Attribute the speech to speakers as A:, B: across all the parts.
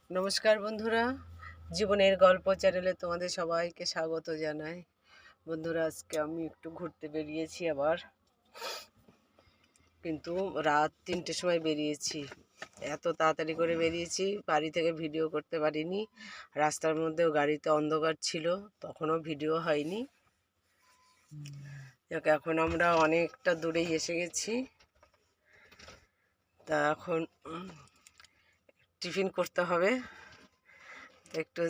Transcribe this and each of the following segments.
A: নমস্কার বন্ধুরা, জীবনের গল্প চ্যানেলে তোমাদের সবাইকে স্বাগত জানাই। বন্ধুরা, আজকে আমি একটু ঘুরতে বেরিয়েছি আবার, কিন্তু রাত 3টের সময় বেরিয়েছি। এত তাড়াতাড়ি করে বেরিয়েছি, বাড়ি থেকে ভিডিও করতে পারিনি। রাস্তার মধ্যেও গাড়িতে অন্ধকার ছিল, তখনও ভিডিও হয়নি। এখন আমরা অনেকটা দূরেই এসে গেছি। তা এখন টিফিন করতে হবে। একটু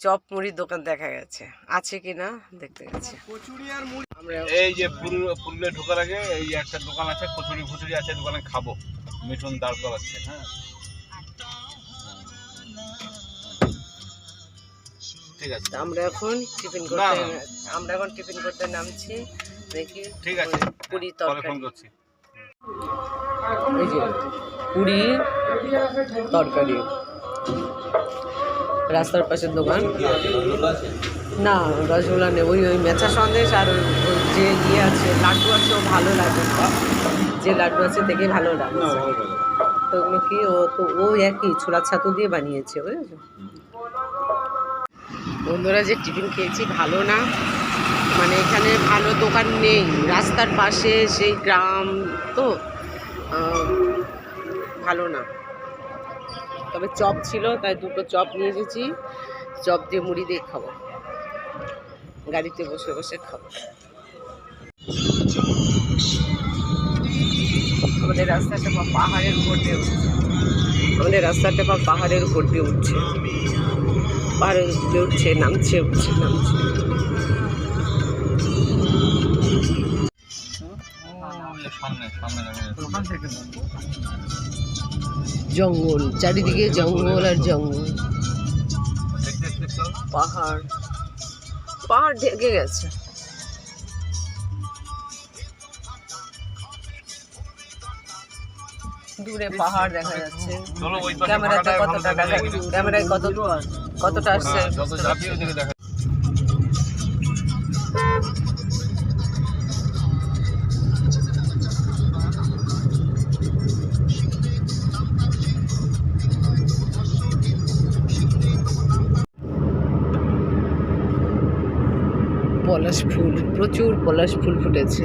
A: চপ মুড়ির দোকান দেখা গেছে, আছে কিনা দেখতে গেছি।
B: আমরা এই যে পুরুলিয়া ঢোকার আগে এই একটা দোকান আছে, কচুরি ফুচুরি আছে, দোকানে খাবো। মিঠুন দাঁড় করাচ্ছে। হ্যাঁ, ঠিক আছে।
A: আমরা এখন টিফিন করতে নামছি। দেখি,
B: ঠিক আছে,
A: পুরি
B: পরে
A: তরকারি।
B: ফোন করছি।
A: এই যে পুরি তরকারি, রাস্তার পাশের দোকান। না, রসগোল্লা নেই, ওই মেচা সন্দেশ আর ওই যে ইয়ে আছে, লাড্ডু আছে, ও ভালো লাগে। যে লাড্ডু আছে দেখে ভালো লাগে। তো ওগুলো কি, ও একই ছোলা ছাতু দিয়ে বানিয়েছে, বুঝেছো বন্ধুরা। যে টিফিন খেয়েছি ভালো না, মানে এখানে ভালো দোকান নেই, রাস্তার পাশে, সেই গ্রাম তো ভালো না। তবে চপ ছিল, তাই দুটো চপ নিয়ে এসেছি। চপ দিয়ে মুড়ি দিয়ে খাবো, গাড়িতে বসে বসে খাবো। আমাদের রাস্তাটা পাহাড়ের উপর দিয়ে উঠছে, পাহাড়ের উপর দিয়ে উঠছে, পাহাড়ের উপরে উঠছে, নামছে, উঠছে, নামছে। জঙ্গল, চারিদিকে জঙ্গল আর জঙ্গল, পাহাড় ঢেকে গেছে। দূরে পাহাড় দেখা যাচ্ছে। ক্যামেরাতে কতটা দেখা, ক্যামেরায় কতটা আসছে। পলাশ ফুল, প্রচুর পলাশ ফুল ফুটেছে।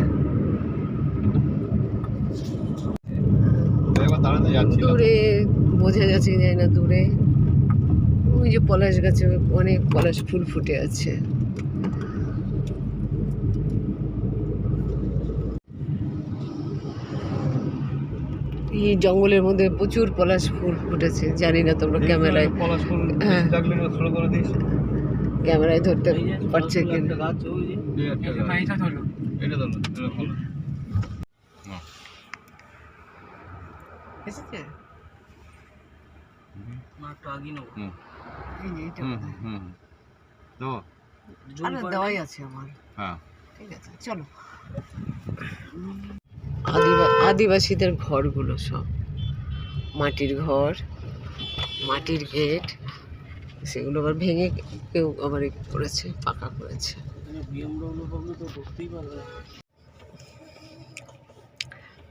A: দূরে বোঝা যাচ্ছে যায় না, দূরে ওই যে পলাশ গাছে অনেক পলাশ ফুল ফুটে আছে। এই জঙ্গলের মধ্যে প্রচুর পলাশ ফুল ফুটেছে, জানি না তোমরা ক্যামেরায় ক্যামেরায় ধরতে পারছে কিনা। দেওয়াই আছে আমার। ঠিক আছে, চলো। আদিবাসীদের ঘরগুলো সব মাটির ঘর, মাটির গেট, সেগুলো আবার ভেঙে কেউ আবার করেছে, পাকা করেছে।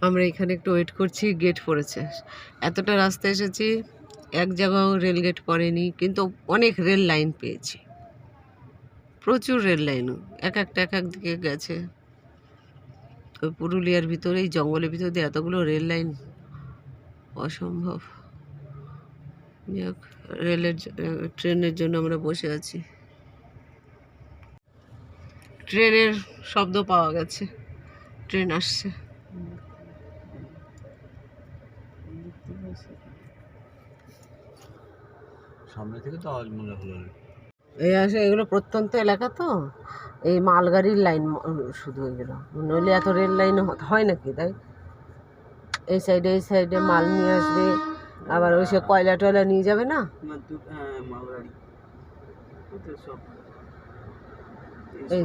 A: আমরা এখানে একটু ওয়েট করছি, গেট পড়েছে। এতটা রাস্তা এসেছি, এক জায়গাও রেল গেট পড়েনি, কিন্তু অনেক রেল লাইন পেয়েছি, প্রচুর রেল লাইনও এক দিকে গেছে। ওই পুরুলিয়ার ভিতরে, এই জঙ্গলের ভিতর দিয়ে এতগুলো রেল লাইন অসম্ভব। যাক, ট্রেনের জন্য আমরা বসে আছি। ট্রেনের শব্দ পাওয়া গেছে, ট্রেন আসছে।
B: সামনে থেকে তো আওয়াজ মনে হলো।
A: এই আসে, এগুলো প্রত্যন্ত এলাকা তো, এই মালগাড়ির লাইন শুধু এগুলো, নইলে এত রেল লাইন হয় নাকি? তাই এই সাইডে মাল নিয়ে আসবে, আবার ওই সে কয়লা টয়লা নিয়ে যাবে না। এই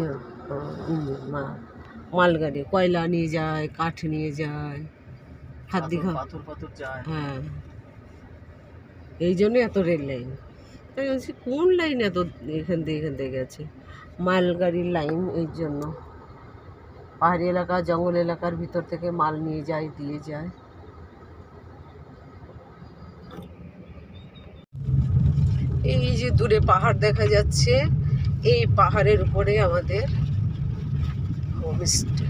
A: মালগাড়ি কয়লা নিয়ে যায়, কাঠ নিয়ে যায়, পাথর যায়। হ্যাঁ, এই জন্য এত রেল লাইন। তাই বলছি, কোন লাইন এত এখান থেকে গেছে? মালগাড়ির লাইন। এই জন্য পাহাড়ি এলাকা, জঙ্গল এলাকার ভিতর থেকে মাল নিয়ে যায়, দিয়ে যায়। এই যে দূরে পাহাড় দেখা যাচ্ছে, এই পাহাড়ের উপরে আমাদের হোমস্টে।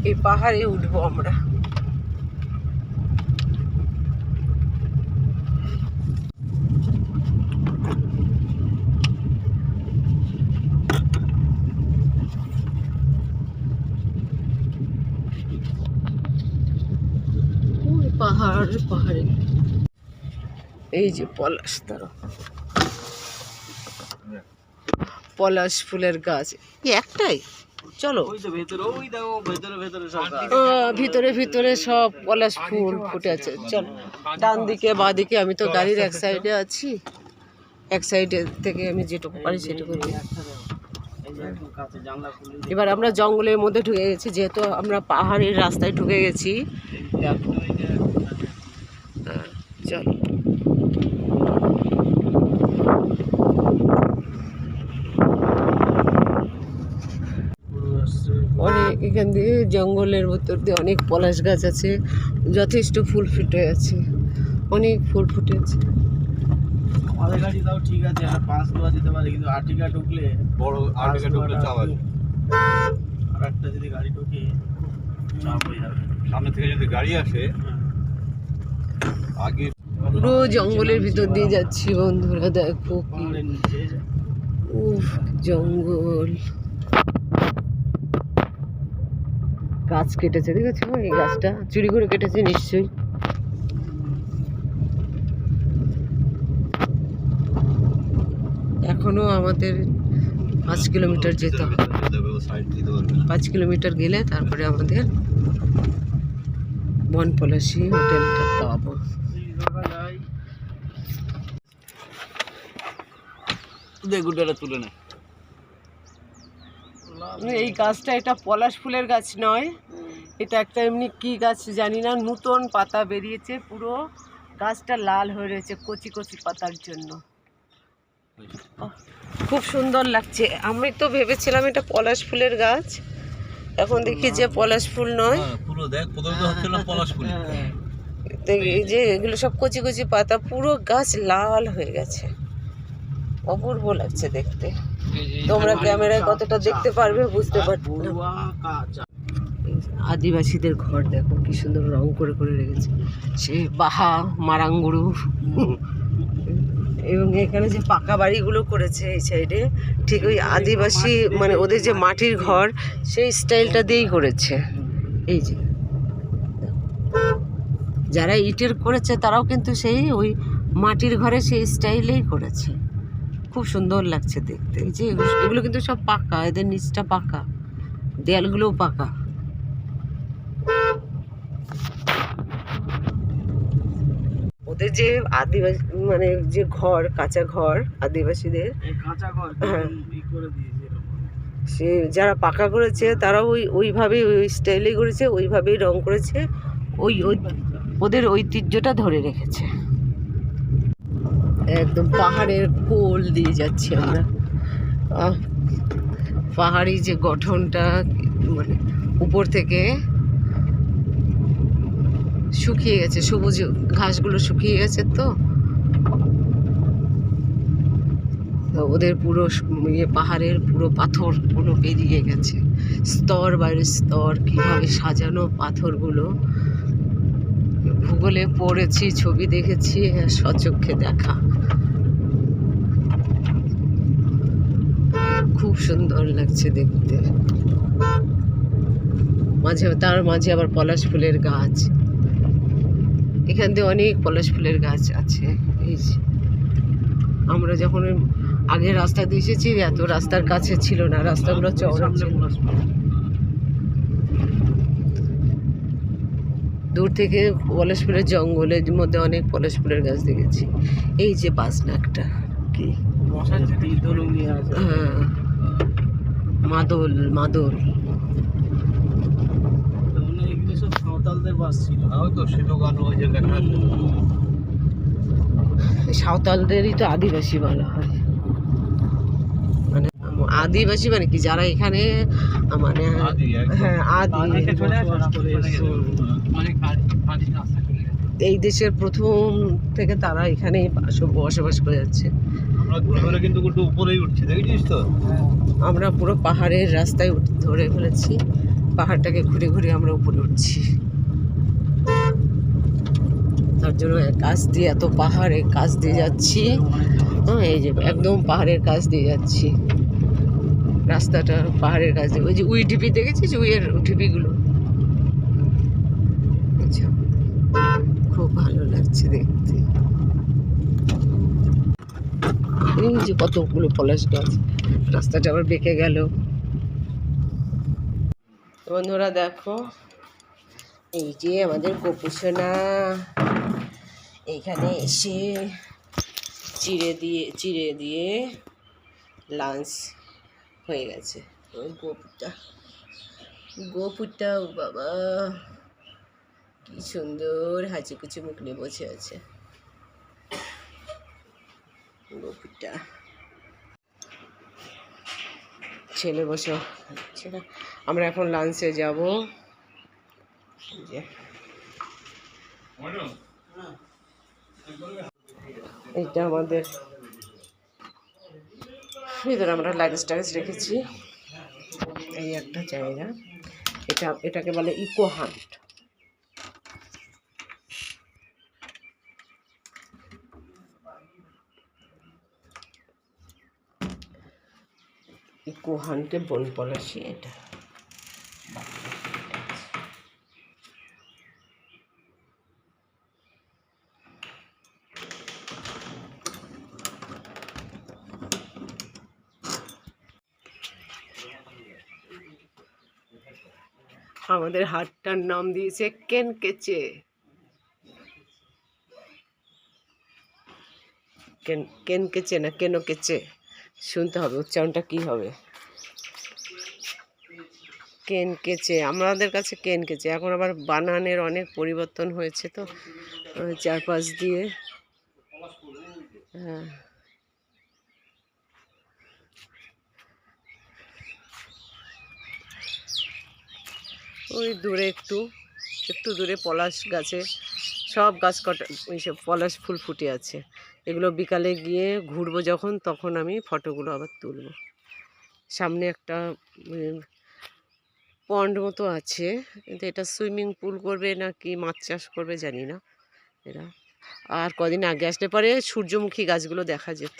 A: এই পাহাড়ে উঠবো আমরা। পাহাড়ে এই যে পলাশ, তারা পলাশ ফুলের গাছ কি একটাই? চলো ভিতরে ভিতরে সব পলাশ ফুল ফুটে আছে। চলো ডান দিকে বা দিকে, আমি তো গাড়ির এক সাইডে আছি, এক সাইডে থেকে আমি যেটুকু পারি সেটুকু। এবার আমরা জঙ্গলের মধ্যে ঢুকে গেছি, যেহেতু আমরা পাহাড়ের রাস্তায় ঢুকে গেছি। চলো অনেক, এখান দিয়ে জঙ্গলের ভিতর দিয়ে অনেক পলাশ গাছ আছে, যথেষ্ট ফুল ফুটে আছে, অনেক ফুল ফুটে আছে।
C: আমাদের গাড়ি তাও ঠিক আছে, আর 5 যেতে পারে, কিন্তু আর্টিকা ঢুকলে
B: বড় আর্টিকা ঢুকলে চাপ আছে।
C: আর একটা যদি গাড়ি ঢুকে চাপ হয়ে যাবে।
B: সামনে থেকে যদি গাড়ি আসে আগে।
A: পুরো জঙ্গলের ভিতর দিয়ে যাচ্ছি বন্ধুরা, দেখো কি উফ জঙ্গল। গাছ কেটেছে, দেখেছো? এই গাছটা চুরি করে কেটেছে নিশ্চয়ই। এখনো আমাদের 5 কিলোমিটার যেতে হবে। 5 কিলোমিটার গেলে তারপরে আমাদের বনপলাশী হোটেলটা পাবো।
B: তুলে নেয়।
A: এই গাছটা, এটা পলাশ ফুলের গাছ নয়, এটা একটা এমনি কি গাছ জানি না, নতুন পাতা বেরিয়েছে, পুরো গাছটা লাল হয়ে রয়েছে কচি কচি পাতার জন্য। খুব সুন্দর লাগছে। আমি তো ভেবেছিলাম এটা পলাশ ফুলের গাছ, এখন দেখি যে পলাশ ফুল নয়,
B: পুরো দেখ প্রথমে তো হচ্ছিল পলাশ ফুল।
A: এই যে এগুলো সব কচি কচি পাতা, পুরো গাছ লাল হয়ে গেছে, অপূর্ব লাগছে দেখতে। তোমরা ক্যামেরায় কতটা দেখতে পারবে বুঝতে পারছো না। আদিবাসীদের ঘর দেখো কি সুন্দর রং করে করে রেখেছে, সে বাহা মারাঙ্গুরু। এবং এখানে যে পাকা বাড়িগুলো করেছে এই সাইডে, ঠিক ওই আদিবাসী মানে ওদের যে মাটির ঘর সেই স্টাইলটা দিয়েই করেছে। এই যে যারা ইটের করেছে তারাও কিন্তু সেই ওই মাটির ঘরে সেই স্টাইলেই করেছে, খুব সুন্দর লাগছে দেখতে। এই যে এগুলো কিন্তু সব পাকা, এদের নিচটা পাকা, দেয়ালগুলোও পাকা। ওদের যে আদিবাসী মানে যে ঘর, কাঁচা ঘর আদিবাসীদের, সে যারা পাকা করেছে তারা ওইভাবেই ওই স্টাইলেই করেছে, ওইভাবেই রং করেছে, ওই ওদের ঐতিহ্যটা ধরে রেখেছে। একদম পাহাড়ের কোল দিয়ে যাচ্ছি আমরা। পাহাড়ি যে গঠনটা, মানে উপর থেকে শুকিয়ে গেছে, সবুজ ঘাসগুলো শুকিয়ে গেছে, তো ওদের পুরো পাহাড়ের পুরো পাথরগুলো বেরিয়ে গেছে, স্তর বাইরে স্তর, কিভাবে সাজানো পাথরগুলো। ভূগোলে পড়েছি, ছবি দেখেছি, স্বচক্ষে দেখা, খুব সুন্দর লাগছে দেখতে। তার মাঝে আবার পলাশ ফুলের গাছ, এখান দিয়ে অনেক পলাশ ফুলের গাছ আছে। এই যে আমরা যখন আগে রাস্তা দিয়ে এসেছি, এত রাস্তার কাছে ছিল না, রাস্তাগুলো চওড়া ছিল। দূর থেকে পলাশ ফুলের জঙ্গলের মধ্যে অনেক পলাশ ফুলের গাছ দেখেছি। এই যে বাসনাকটা কি, হ্যাঁ মাদল, মাদল
C: সাঁওতালদের বাস ছিল,
B: তো সেটা গান ওই যে লেখা আছে।
A: সাঁওতালদেরই তো আদিবাসী বলা হয়। মানে আদিবাসী মানে কি, যারা এখানে মানে হ্যাঁ আদি এই দেশের প্রথম থেকে তারা এখানেই বসবাস করে যাচ্ছে।
B: আমরা ঘুরে ঘুরে কিন্তু একটু উপরেই উঠছি, দেখেছিস তো?
A: আমরা পুরো পাহাড়ের রাস্তায় ধরে ফেলেছি, পাহাড়টাকে ঘুরে ঘুরে আমরা উপরে উঠছি। তার জন্য কাছ দিয়ে এত পাহাড়ের কাছ দিয়ে যাচ্ছি। হ্যাঁ, এই যে একদম পাহাড়ের কাছ দিয়ে যাচ্ছি, রাস্তাটা পাহাড়ের কাছ দিয়ে। ওই যে উই ঢিপি দেখেছিস, উইয়ের ঢিপিগুলো, আচ্ছা খুব ভালো লাগছে দেখতে। এই যে কতগুলো পলাশ গাছ, রাস্তাটা আবার বেঁকে গেল। বন্ধুরা দেখো, এই যে আমাদের গোপুসোনা এইখানে এসে চিড়ে দিয়ে লাঞ্চ হয়ে গেছে। ওই গোপুরটা বাবা কি সুন্দর হাঁচি কুচি মুখ নিয়ে বসে আছে গোপুরটা। ছেলে বসে না, আমরা এখন লাঞ্চে যাব। এইটা আমাদের ভিতরে আমরা লাগেজ টাগেজ রেখেছি। এই একটা জায়গা, এটাকে বলে ইকো হান্ট। ইকো হান্টে বনপলাশি এটা। আমাদের হাটটার নাম দিয়েছে কেনকেচে। কেনকেচে না কেনকেচে, শুনতে হবে উচ্চারণটা কি হবে। কেনকেচে, আমাদের কাছে কেনকেচে। এখন আবার বানানের অনেক পরিবর্তন হয়েছে তো চারপাশ দিয়ে। হ্যাঁ, ওই দূরে একটু দূরে পলাশ গাছে সব গাছ কটা এইসব পলাশ ফুল ফুটে আছে। এগুলো বিকালে গিয়ে ঘুরবো যখন, তখন আমি ফটোগুলো আবার তুলব। সামনে একটা পন্ড মতো আছে, কিন্তু এটা সুইমিং পুল করবে না কি মাছ চাষ করবে জানি না এরা। আর কদিন আগে আসলে পরে সূর্যমুখী গাছগুলো দেখা যেত।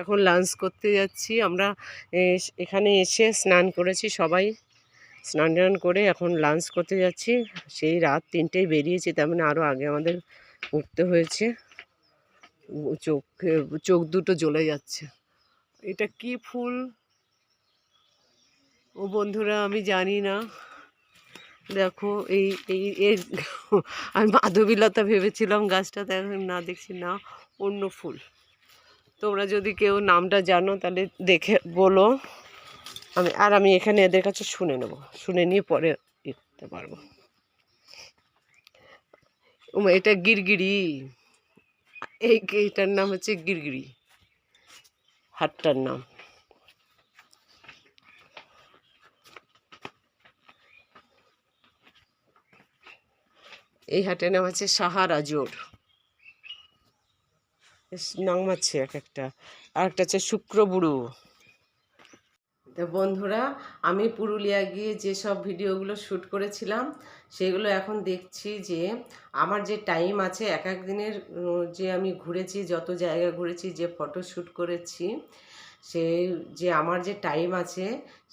A: এখন লাঞ্চ করতে যাচ্ছি আমরা। এখানে এসে স্নান করেছি সবাই, স্নান টান করে এখন লাঞ্চ করতে যাচ্ছি। সেই রাত 3টেয় বেরিয়েছি, তার মানে আরও আগে আমাদের উঠতে হয়েছে। চোখ দুটো জ্বলে যাচ্ছে। এটা কি ফুল ও বন্ধুরা আমি জানি না। দেখো এই এই এর আমি মাধবীলতা ভেবেছিলাম গাছটা, এখন না দেখছি না অন্য ফুল। তোমরা যদি কেউ নামটা জানো তাহলে দেখে বলো। আমি এখানে এদের কাছে শুনে নেব, শুনে নিয়ে পরে করতে পারবো। এটা গিরগিরি, এইটার নাম হচ্ছে গিরগিরি, হাটটার নাম। এই হাটের নাম হচ্ছে সাহারাজোর, নাম আছে এক একটা। আর একটা হচ্ছে শুক্রবুড়ু। তো বন্ধুরা, আমি পুরুলিয়া গিয়ে যেসব ভিডিওগুলো শ্যুট করেছিলাম সেগুলো এখন দেখছি যে আমার যে টাইম আছে এক এক দিনের, যে আমি ঘুরেছি, যত জায়গা ঘুরেছি, যে ফটো শ্যুট করেছি, সে যে আমার যে টাইম আছে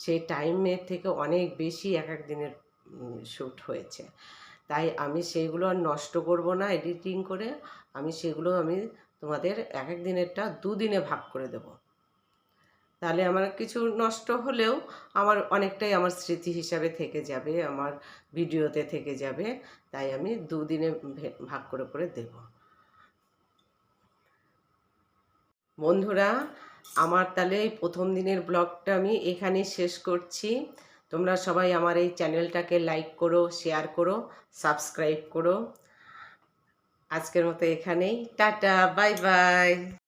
A: সেই টাইমের থেকে অনেক বেশি এক এক দিনের শ্যুট হয়েছে। তাই আমি সেইগুলো আর নষ্ট করব না এডিটিং করে। সেগুলো আমি তোমাদের এক এক দিনেরটা 2 দিনে ভাগ করে দেব। তাহলে আমার কিছু নষ্ট হলেও আমার অনেকটাই আমার স্মৃতি হিসাবে থেকে যাবে, আমার ভিডিওতে থেকে যাবে। তাই আমি 2 দিনে ভাগ করে করে দেব। বন্ধুরা, আমার তাহলে এই প্রথম দিনের ব্লগটা আমি এখানেই শেষ করছি। তোমরা সবাই আমার এই চ্যানেলটাকে লাইক করো, শেয়ার করো, সাবস্ক্রাইব করো। আজকের মতো এখানেই, টাটা, বাই বাই।